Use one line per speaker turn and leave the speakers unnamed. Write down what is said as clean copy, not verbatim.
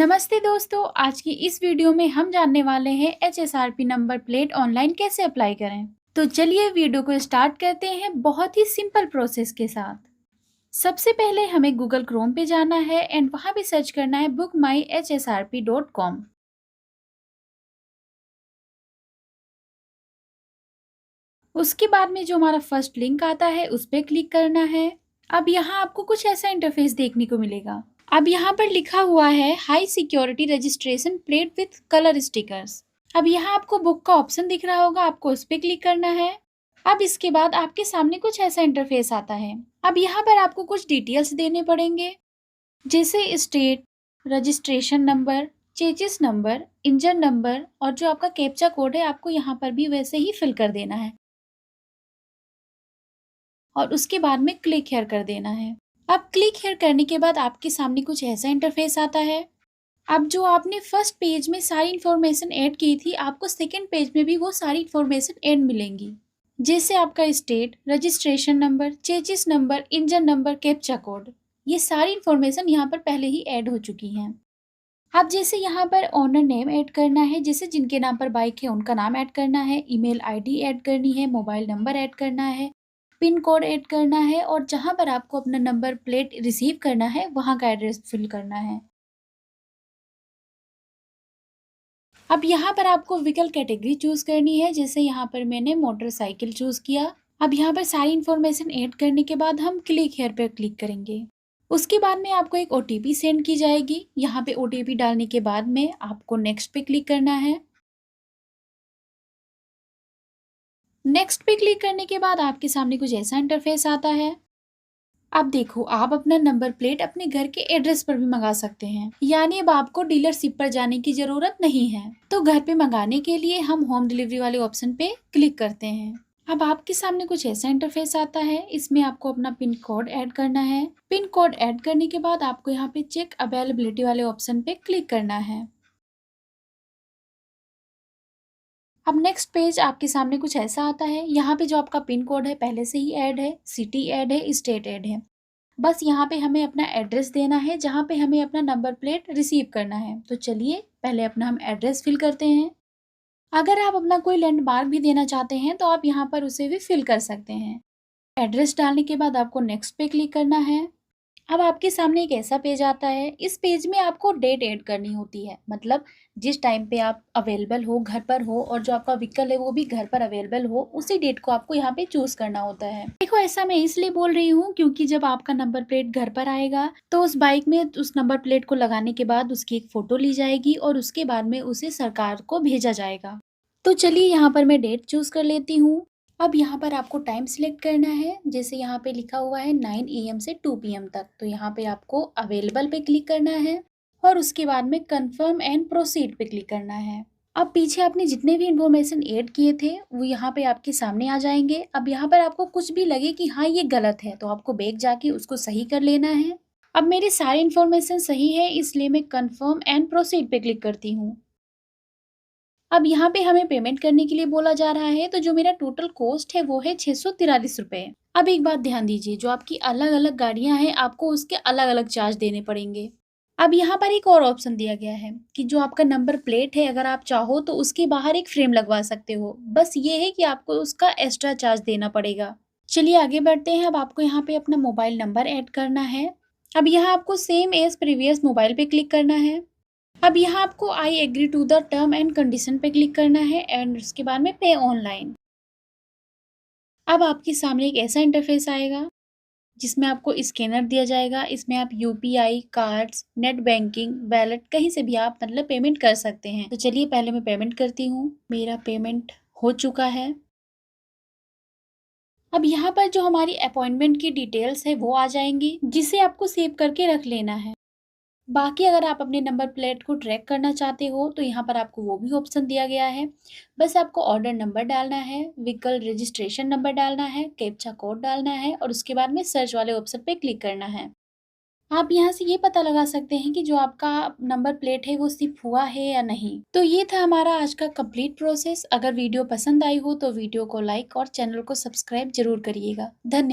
नमस्ते दोस्तों, आज की इस वीडियो में हम जानने वाले हैं HSRP नंबर प्लेट ऑनलाइन कैसे अप्लाई करें। तो चलिए वीडियो को स्टार्ट करते हैं बहुत ही सिंपल प्रोसेस के साथ। सबसे पहले हमें गूगल क्रोम पे जाना है एंड वहां पे सर्च करना है bookmyhsrp.com। उसके बाद में जो हमारा फर्स्ट लिंक आता है उस पर क्लिक करना है। अब यहाँ आपको कुछ ऐसा इंटरफेस देखने को मिलेगा। अब यहाँ पर लिखा हुआ है high security registration plate with colour stickers. अब यहाँ आपको बुक का ऑप्शन दिख रहा होगा, आपको उस पर क्लिक करना है। अब इसके बाद आपके सामने कुछ ऐसा इंटरफेस आता है। अब यहाँ पर आपको कुछ डिटेल्स देने पड़ेंगे, जैसे state, registration number, chassis number, engine number और जो आपका कैप्चा कोड है आपको यहाँ पर भी वैसे ही फिल कर देना है और उसके बाद में क्लिक हियर कर देना है। अब क्लिक हियर करने के बाद आपके सामने कुछ ऐसा इंटरफेस आता है। अब जो आपने फर्स्ट पेज में सारी इन्फॉर्मेशन ऐड की थी, आपको सेकंड पेज में भी वो सारी इन्फॉर्मेशन ऐड मिलेंगी, जैसे आपका state, registration number, chassis number, engine number, captcha code. ये सारी इन्फॉर्मेशन यहाँ पर पहले ही ऐड हो चुकी हैं। अब जैसे यहाँ पर ओनर नेम ऐड करना है, जैसे जिनके नाम पर बाइक है उनका नाम ऐड करना है, ईमेल आईडी ऐड करनी है, मोबाइल नंबर ऐड करना है, पिन कोड ऐड करना है और जहाँ पर आपको अपना नंबर प्लेट रिसीव करना है वहाँ का एड्रेस फिल करना है। अब यहाँ पर आपको व्हीकल कैटेगरी चूज करनी है, जैसे यहाँ पर मैंने मोटरसाइकिल चूज किया। अब यहाँ पर सारी इन्फॉर्मेशन ऐड करने के बाद हम क्लिक हियर पर क्लिक करेंगे। उसके बाद में आपको एक OTP सेंड की जाएगी। यहाँ पे OTP डालने के बाद में आपको नेक्स्ट पे क्लिक करना है। नेक्स्ट पे क्लिक करने के बाद आपके सामने कुछ ऐसा इंटरफेस आता है। अब देखो, आप अपना नंबर प्लेट अपने घर के एड्रेस पर भी मंगा सकते हैं, यानी अब आपको डीलरशिप पर जाने की जरूरत नहीं है। तो घर पे मंगाने के लिए हम होम डिलीवरी वाले ऑप्शन पे क्लिक करते हैं। अब आपके सामने कुछ ऐसा इंटरफेस आता है। इसमें आपको अपना पिन कोड ऐड करना है। पिन कोड ऐड करने के बाद आपको यहाँ पे चेक अवेलेबिलिटी वाले ऑप्शन पे क्लिक करना है। अब नेक्स्ट पेज आपके सामने कुछ ऐसा आता है। यहाँ पे जो आपका पिन कोड है पहले से ही ऐड है, सिटी ऐड है, स्टेट ऐड है। बस यहाँ पे हमें अपना एड्रेस देना है जहाँ पे हमें अपना नंबर प्लेट रिसीव करना है। तो चलिए पहले अपना हम एड्रेस फिल करते हैं। अगर आप अपना कोई लैंडमार्क भी देना चाहते हैं तो आप यहाँ पर उसे भी फिल कर सकते हैं। एड्रेस डालने के बाद आपको नेक्स्ट पे क्लिक करना है। अब आपके सामने एक ऐसा पेज आता है। इस पेज में आपको डेट ऐड करनी होती है, मतलब जिस टाइम पे आप अवेलेबल हो, घर पर हो और जो आपका व्हीकल है वो भी घर पर अवेलेबल हो, उसी डेट को आपको यहाँ पे चूज करना होता है। देखो, ऐसा मैं इसलिए बोल रही हूँ क्योंकि जब आपका नंबर प्लेट घर पर आएगा तो उस बाइक में उस नंबर प्लेट को लगाने के बाद उसकी एक फोटो ली जाएगी और उसके बाद में उसे सरकार को भेजा जाएगा। तो चलिए यहाँ पर मैं डेट चूज कर लेती हूँ। अब यहाँ पर आपको टाइम सिलेक्ट करना है, जैसे यहाँ पे लिखा हुआ है 9 AM से 2 PM तक। तो यहाँ पे आपको अवेलेबल पे क्लिक करना है और उसके बाद में कंफर्म एंड प्रोसीड पे क्लिक करना है। अब पीछे आपने जितने भी इंफॉर्मेशन ऐड किए थे वो यहाँ पे आपके सामने आ जाएंगे। अब यहाँ पर आपको कुछ भी लगे कि हाँ ये गलत है तो आपको बैक जाके उसको सही कर लेना है। अब मेरी सारी इन्फॉर्मेशन सही है, इसलिए मैं कंफर्म एंड प्रोसीड पे क्लिक करती हूँ। अब यहाँ पे हमें पेमेंट करने के लिए बोला जा रहा है, तो जो मेरा टोटल कॉस्ट है वो है 643 रुपए। अब एक बात ध्यान दीजिए, जो आपकी अलग अलग गाड़ियां हैं आपको उसके अलग अलग चार्ज देने पड़ेंगे। अब यहाँ पर एक और ऑप्शन दिया गया है कि जो आपका नंबर प्लेट है अगर आप चाहो तो उसके बाहर एक फ्रेम लगवा सकते हो, बस ये है कि आपको उसका एक्स्ट्रा चार्ज देना पड़ेगा। चलिए आगे बढ़ते हैं। अब आपको यहाँ पे अपना मोबाइल नंबर ऐड करना है। अब यहाँ आपको सेम एज प्रीवियस मोबाइल पे क्लिक करना है। अब यहाँ आपको I agree to the term and condition पे क्लिक करना है एंड उसके बाद में पे ऑनलाइन। अब आपके सामने एक ऐसा इंटरफेस आएगा जिसमें आपको स्कैनर दिया जाएगा। इसमें आप UPI, cards, net banking, wallet कहीं से भी आप मतलब पेमेंट कर सकते हैं। तो चलिए पहले मैं पेमेंट करती हूँ। मेरा पेमेंट हो चुका है। अब यहाँ पर जो हमारी अपॉइंटमेंट की डिटेल्स है वो आ जाएंगी, जिसे आपको सेव करके रख लेना है। बाकी अगर आप अपने नंबर प्लेट को ट्रैक करना चाहते हो तो यहाँ पर आपको वो भी ऑप्शन दिया गया है। बस आपको ऑर्डर नंबर डालना है, व्हीकल रजिस्ट्रेशन नंबर डालना है, कैप्चा कोड डालना है और उसके बाद में सर्च वाले ऑप्शन पे क्लिक करना है। आप यहाँ से ये पता लगा सकते हैं कि जो आपका नंबर प्लेट है वो सिप हुआ है या नहीं। तो ये था हमारा आज का कंप्लीट प्रोसेस। अगर वीडियो पसंद आई हो तो वीडियो को लाइक और चैनल को सब्सक्राइब जरूर करिएगा। धन्यवाद।